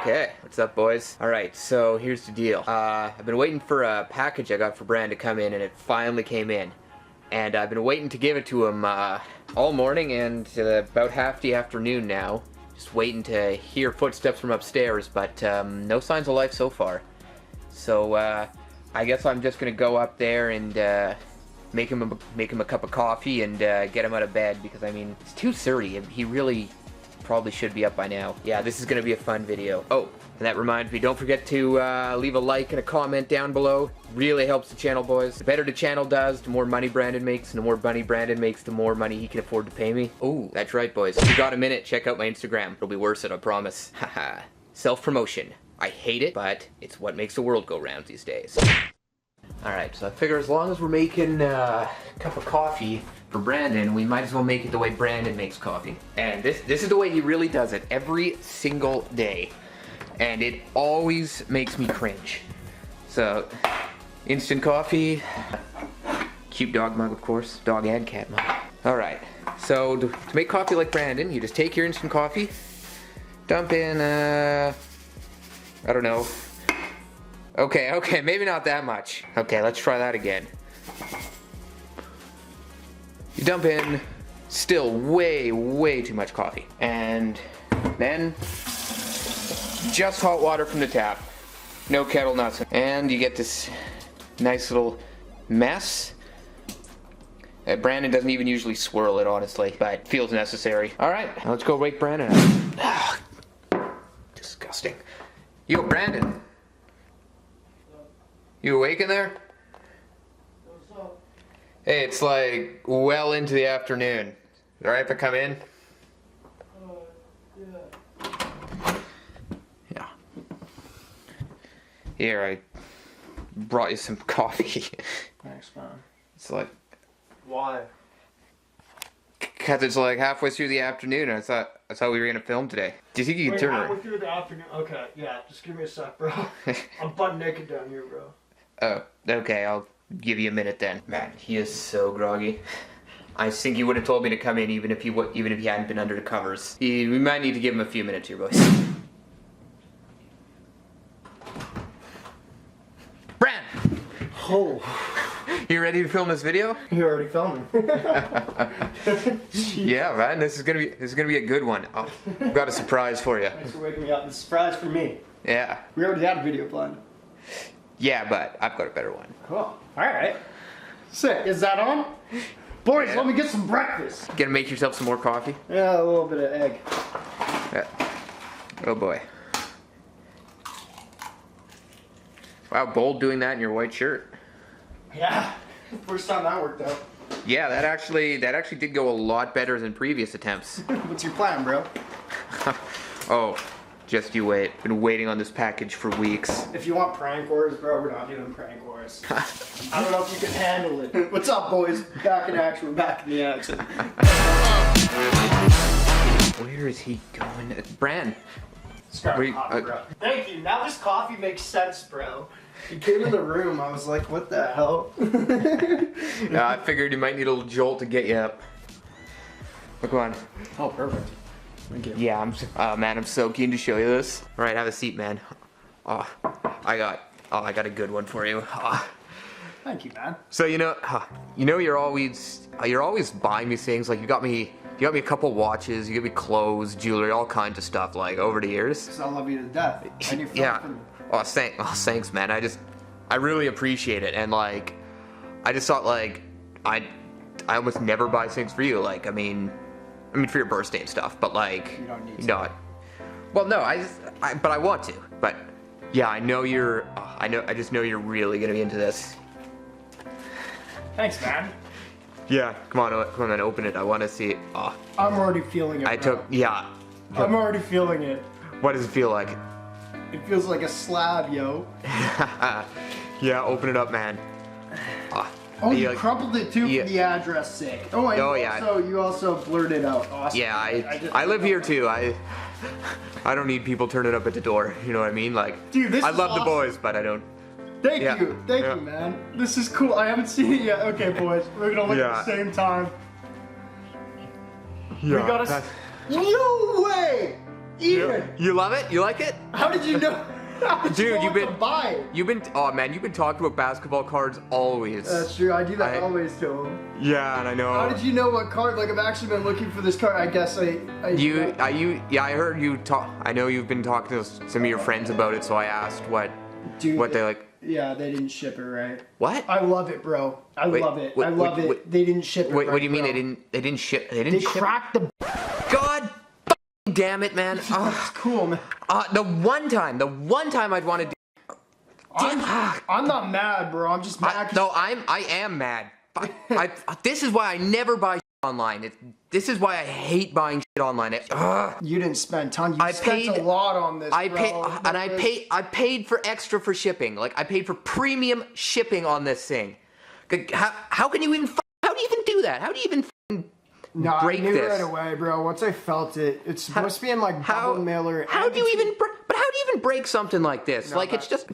Okay, what's up, boys? Alright, so here's the deal. I've been waiting for a package I got for Bran to come in, and it finally came in. And I've been waiting to give it to him all morning and about half the afternoon now. Just waiting to hear footsteps from upstairs, but no signs of life so far. So I guess I'm just gonna go up there and make him a cup of coffee and get him out of bed, because I mean, it's 2:30. He really probably should be up by now. Yeah, this is gonna be a fun video. Oh, and that reminds me, don't forget to leave a like and a comment down below. Really helps the channel, boys. The better the channel does, the more money Brandon makes, and the more money Brandon makes, the more money he can afford to pay me. Oh, that's right, boys. If you got a minute, check out my Instagram. It'll be worth it, I promise. Haha. Self-promotion. I hate it, but it's what makes the world go round these days. Alright, so I figure as long as we're making a cup of coffee for Brandon, we might as well make it the way Brandon makes coffee. And this is the way he really does it every single day. And it always makes me cringe. So, instant coffee, cute dog mug, of course, dog and cat mug. Alright, so to make coffee like Brandon, you just take your instant coffee, dump in, I don't know. Okay, maybe not that much. Okay, let's try that again. You dump in still way too much coffee. And then just hot water from the tap. No kettle, nothing. And you get this nice little mess. Brandon doesn't even usually swirl it, honestly, but feels necessary. Alright, let's go wake Brandon up. Disgusting. Yo, Brandon. You awake in there? What's up? Hey, it's like well into the afternoon. Alright if I come in? Yeah. Yeah. Here, I brought you some coffee. Thanks, man. It's like... Why? Because it's like halfway through the afternoon, and I thought we were gonna film today. Do you think you can turn halfway through the afternoon? Okay, yeah, just give me a sec, bro. I'm butt naked down here, bro. Oh, okay, I'll give you a minute then. Man, he is so groggy. I think he would have told me to come in even if he hadn't been under the covers. We might need to give him a few minutes here, boys. Bran! Oh. You ready to film this video? You're already filming. Yeah, man, this is gonna be a good one. I've got a surprise for you. Thanks for waking me up. It's a surprise for me. Yeah. We already had a video planned. Yeah, but I've got a better one. Cool. Alright. Sick. Is that on? Boys, Yeah. let me get some breakfast. Gonna make yourself some more coffee? Yeah, a little bit of egg. Yeah. Oh boy. Wow, bold doing that in your white shirt. Yeah. First time that worked out. Yeah, that actually did go a lot better than previous attempts. What's your plan, bro? Oh, just you wait. Been waiting on this package for weeks. If you want prank wars, bro, we're not doing prank wars. I don't know if you can handle it. What's up, boys? Back in action. We're back in the action. Where is he going? Bran. Bro. Thank you. Now this coffee makes sense, bro. You came in the room, I was like, what the hell? Yeah, I figured you might need a little jolt to get you up. Look on. Oh, perfect. Thank you. Yeah, man, I'm so keen to show you this. All right, have a seat, man. Oh, I got a good one for you. Oh. Thank you, man. So you're always buying me things. Like you got me a couple watches, you got me clothes, jewelry, all kinds of stuff. Like over the years. Because I love you to death. And you're Yeah. for me. Oh, thanks, man. I really appreciate it. And like, I just thought like, I almost never buy things for you. Like, I mean for your birthday and stuff. But like, You don't need to. no. Well, no, but I want to. But yeah, I just know you're really gonna be into this. Thanks, man. Yeah, come on, man, open it. I want to see it. Oh, I'm already feeling it, bro. Yeah. I'm already feeling it. What does it feel like? It feels like a slab, yo. Yeah, open it up, man. Oh, you crumpled it too for the address sake. Oh, and you also blurred it out. Awesome. Yeah, I live here too. I don't need people turning up at the door. You know what I mean? Like, dude, this I is love awesome. the boys, but I don't. Thank you, man. This is cool. I haven't seen it yet. Okay, boys, we're gonna look at the same time. Yeah, we gotta. No way! Ian, You love it? You like it? how did you know? Dude, you've been oh man, you've been talking about basketball cards always. That's true. I do that always to him. Yeah, and I know. How did you know what card? Like, I've actually been looking for this card. I guess I heard you talk. I know you've been talking to some of your friends about it, so I asked what they like. Yeah, they didn't ship it right. What? I love it, bro. I love it. I love it. They didn't ship it right. What do you mean bro. they didn't ship? They cracked the. God damn it, man. That's cool, man. The one time I'd want to do. I'm not mad, bro. I'm just mad. I am mad. This is why I never buy shit online. This is why I hate buying shit online. You didn't spend ton. You spent a lot on this. I paid for extra for shipping. Like, I paid for premium shipping on this thing. How can you even? How do you even do that? How do you even break I knew this? Right away, bro. Once I felt it, it's supposed to be in like bubble mailer. How do you even break something like this? No, like, it's just.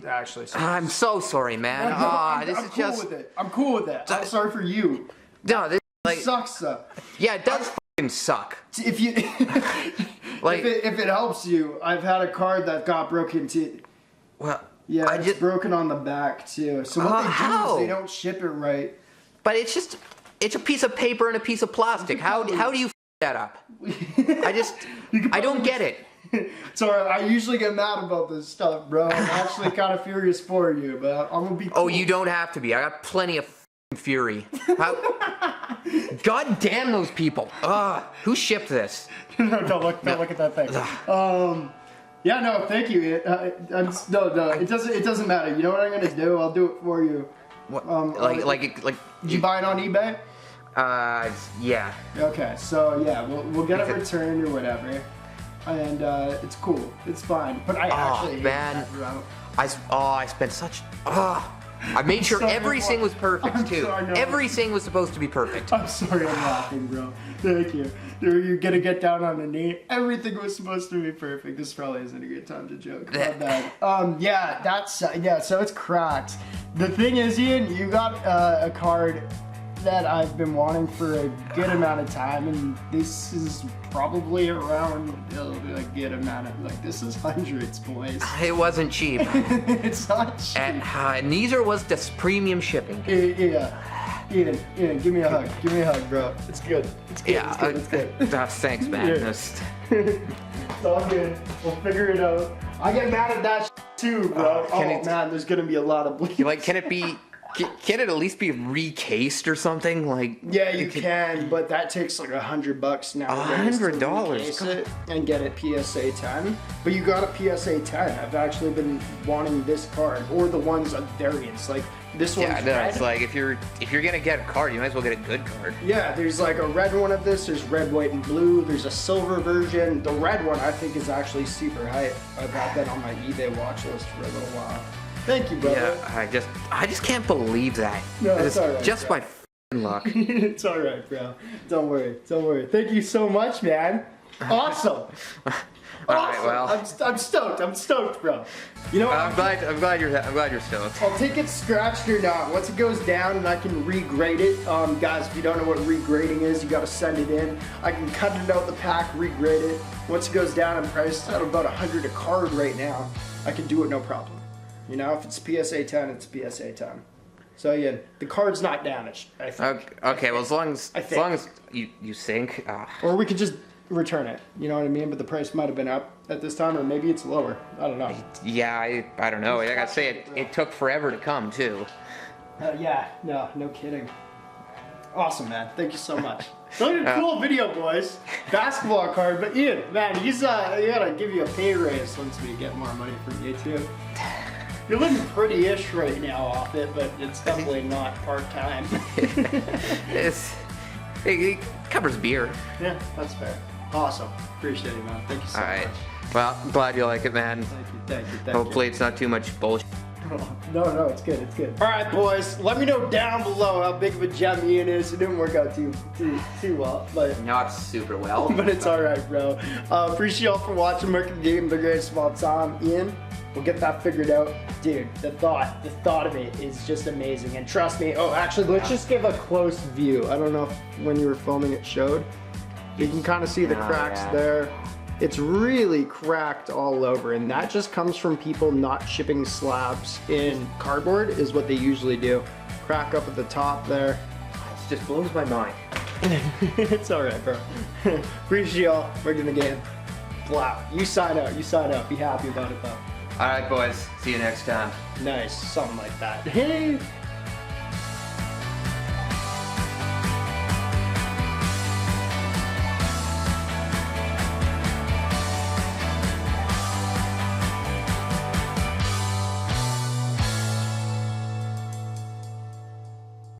Actually, I'm so sorry, man. I'm cool with it. I'm cool with that. I'm sorry for you. No, this It sucks though. Yeah, it does fucking suck. If you, like, if it helps you, I've had a card that got broken too. Well, yeah, it's broken on the back too. So what they do is they don't ship it right. But it's a piece of paper and a piece of plastic. How do you f that up? I don't get it. So I usually get mad about this stuff, bro. I'm actually kind of furious for you, but I'm gonna be cool. Oh, you don't have to be. I got plenty of fury. God damn those people. Who shipped this? Don't look at that thing. Yeah, no, thank you. No, it doesn't matter. You know what I'm gonna do? I'll do it for you. What? Did you buy it on eBay? Yeah. Okay, so yeah, we'll get it returned or whatever. And it's cool. It's fine. But I actually hate that, bro. I spent such. I made sure everything was perfect too. Everything was supposed to be perfect. I'm sorry, I'm laughing, bro. Thank you. You're gonna get down on a knee. Everything was supposed to be perfect. This probably isn't a good time to joke. Not bad. Yeah, so it's cracked. The thing is, Ian, you got a card that I've been wanting for a good amount of time, and this is probably around a good amount of, like, this is hundreds, boys. It wasn't cheap. It's not cheap. And neither was this premium shipping. Yeah. Ian, give me a hug. Give me a hug, bro. It's good. It's good. Yeah, it's good. Thanks, man. Yeah. It's all good. We'll figure it out. I get mad at that too, bro. Man, there's gonna be a lot of bleeds. Like, can it at least be recased or something? Like, yeah, you can, but that takes like $100 now. $100 and get it PSA 10. But you got a PSA 10. I've actually been wanting this card or the ones of variants. Like this one's red. It's like if you're gonna get a card, you might as well get a good card. Yeah, there's like a red one of this. There's red, white, and blue. There's a silver version. The red one I think is actually super hype. I've had that on my eBay watch list for a little while. Thank you, brother. Yeah, I just can't believe that. No, it's alright. Just by f***ing luck. It's alright, bro. Don't worry. Thank you so much, man. Awesome. Alright, well. I'm stoked, bro. You know what? I'm glad you're stoked. I'll take it scratched or not. Once it goes down and I can regrade it, guys, if you don't know what regrading is, you gotta send it in. I can cut it out the pack, regrade it. Once it goes down, I'm priced at about $100 a card right now. I can do it no problem. You know, if it's PSA 10, it's PSA 10. So yeah, the card's not damaged, I think. Okay, well, as long as you think. Or we could just return it, you know what I mean? But the price might have been up at this time, or maybe it's lower. I don't know. Yeah, I don't know. I gotta say, it took forever to come, too. Yeah, no kidding. Awesome, man. Thank you so much. So cool video, boys. Basketball card, but Ian, man, you gotta give you a pay raise once we get more money from you, too. You're living pretty-ish right now off it, but it's definitely not part-time. It covers beer. Yeah, that's fair. Awesome. Appreciate it, man. Thank you so much. Well, I'm glad you like it, man. Thank you. Hopefully it's not too much bullshit. No, it's good. All right, boys. Let me know down below how big of a gem Ian is. It didn't work out too well, but not super well. But it's all right, bro. Appreciate y'all for watching Merc the Game, the greatest of all time. Ian, we'll get that figured out, dude. The thought of it is just amazing, and trust me. Oh, actually, let's just give a close view. I don't know if when you were filming it showed. You can kind of see the cracks there. It's really cracked all over, and that just comes from people not shipping slabs in cardboard is what they usually do. Crack up at the top there. It just blows my mind. It's all right, bro. Appreciate y'all. We're gonna get wow. You sign out. You sign out. Be happy about it though. All right, boys. See you next time. Nice. Something like that. Hey.